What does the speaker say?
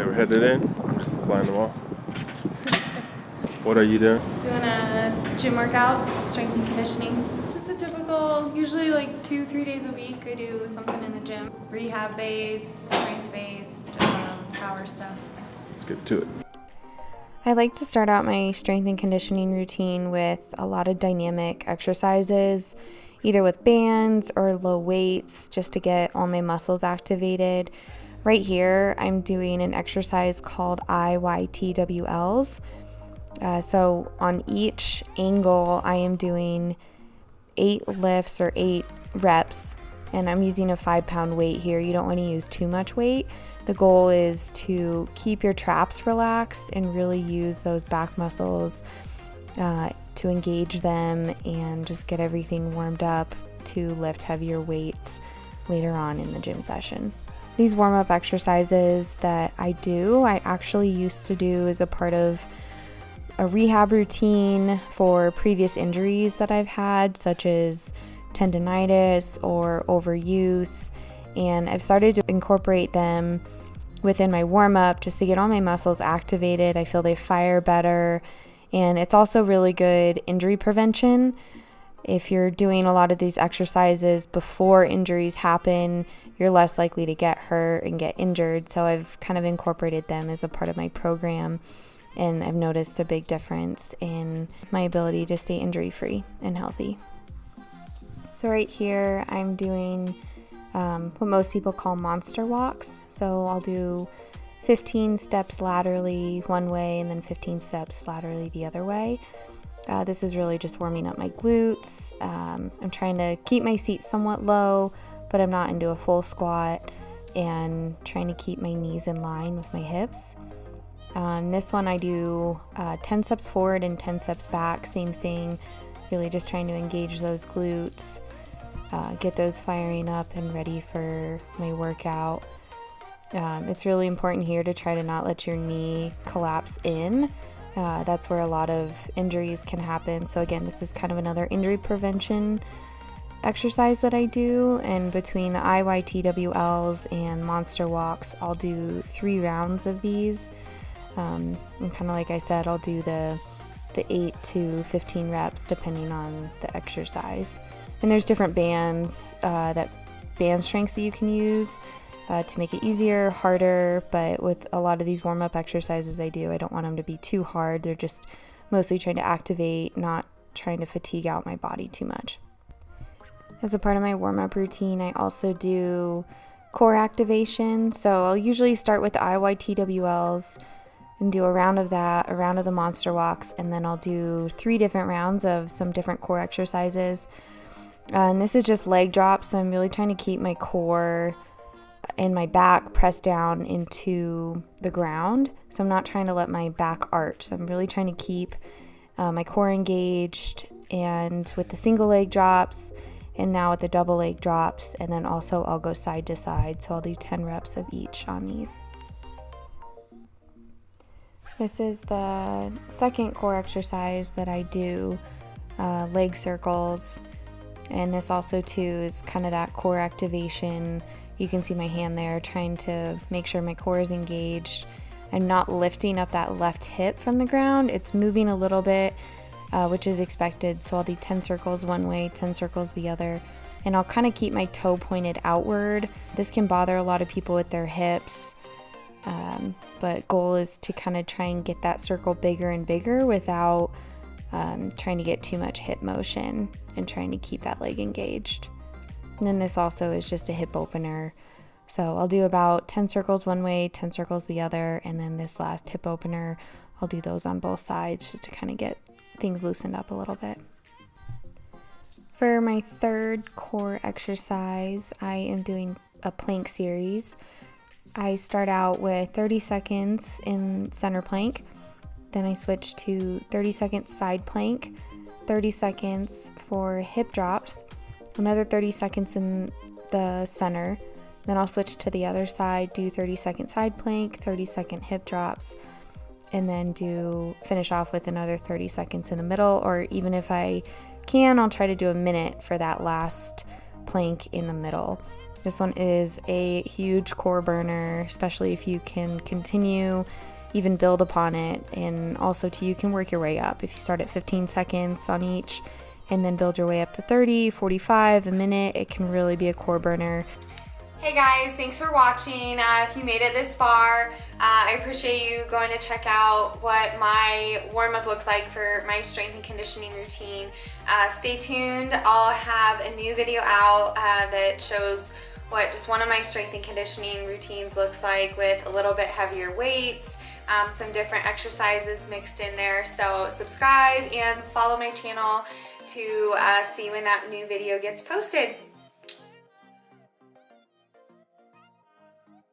We're headed in. I'm just flying them off. What are you doing? Doing a gym workout, strength and conditioning. Just the typical, usually like 2-3 days a week I do something in the gym. Rehab based, strength based, power stuff. Let's get to it. I like to start out my strength and conditioning routine with a lot of dynamic exercises, either with bands or low weights, just to get all my muscles activated. Right here, I'm doing an exercise called IYTWLS. So on each angle, I am doing 8 lifts or 8 reps, and I'm using a 5-pound weight here. You don't want to use too much weight. The goal is to keep your traps relaxed and really use those back muscles to engage them and just get everything warmed up to lift heavier weights later on in the gym session. These warm-up exercises that I actually used to do as a part of a rehab routine for previous injuries that I've had, such as tendonitis or overuse, and I've started to incorporate them within my warm-up just to get all my muscles activated. I feel they fire better, and it's also really good injury prevention. If you're doing a lot of these exercises before injuries happen, you're less likely to get hurt and get injured, so I've kind of incorporated them as a part of my program. And I've noticed a big difference in my ability to stay injury-free and healthy. So right here, I'm doing what most people call monster walks. So I'll do 15 steps laterally one way and then 15 steps laterally the other way. This is really just warming up my glutes. I'm trying to keep my seat somewhat low, but I'm not into a full squat, and trying to keep my knees in line with my hips. This one I do 10 steps forward and 10 steps back, same thing, really just trying to engage those glutes, get those firing up and ready for my workout. It's really important here to try to not let your knee collapse in. That's where a lot of injuries can happen. So again, this is kind of another injury prevention exercise that I do, and between the IYTWLs and monster walks, I'll do 3 rounds of these. And kind of like I said, I'll do the 8 to 15 reps depending on the exercise. And there's different band strengths that you can use to make it easier, harder, but with a lot of these warm-up exercises I don't want them to be too hard. They're just mostly trying to activate, not trying to fatigue out my body too much. As a part of my warm-up routine, I also do core activation. So I'll usually start with the IYTWLs and do a round of that, a round of the monster walks, and then I'll do 3 different rounds of some different core exercises. And this is just leg drops, so I'm really trying to keep my core and my back pressed down into the ground. So I'm not trying to let my back arch. So I'm really trying to keep my core engaged, and with the single leg drops, and now with the double leg drops, and then also I'll go side to side. So I'll do 10 reps of each on these. This is the second core exercise that I do, leg circles. And this also too is kind of that core activation. You can see my hand there trying to make sure my core is engaged. I'm not lifting up that left hip from the ground. It's moving a little bit, which is expected. So I'll do 10 circles one way, 10 circles the other. And I'll kind of keep my toe pointed outward. This can bother a lot of people with their hips. But goal is to kind of try and get that circle bigger and bigger without trying to get too much hip motion and trying to keep that leg engaged. And then this also is just a hip opener. So I'll do about 10 circles one way, 10 circles the other, and then this last hip opener, I'll do those on both sides just to kind of get things loosened up a little bit. For my third core exercise, I am doing a plank series. I start out with 30 seconds in center plank, then I switch to 30 seconds side plank, 30 seconds for hip drops, another 30 seconds in the center, then I'll switch to the other side, do 30-second side plank, 30-second hip drops, and then finish off with another 30 seconds in the middle, or even if I can, I'll try to do a minute for that last plank in the middle. This one is a huge core burner, especially if you can continue, even build upon it, and also you can work your way up. If you start at 15 seconds on each and then build your way up to 30, 45, a minute, it can really be a core burner. Hey guys, thanks for watching. If you made it this far, I appreciate you going to check out what my warm-up looks like for my strength and conditioning routine. Stay tuned. I'll have a new video out that shows what just one of my strength and conditioning routines looks like with a little bit heavier weights, some different exercises mixed in there. So subscribe and follow my channel to see when that new video gets posted.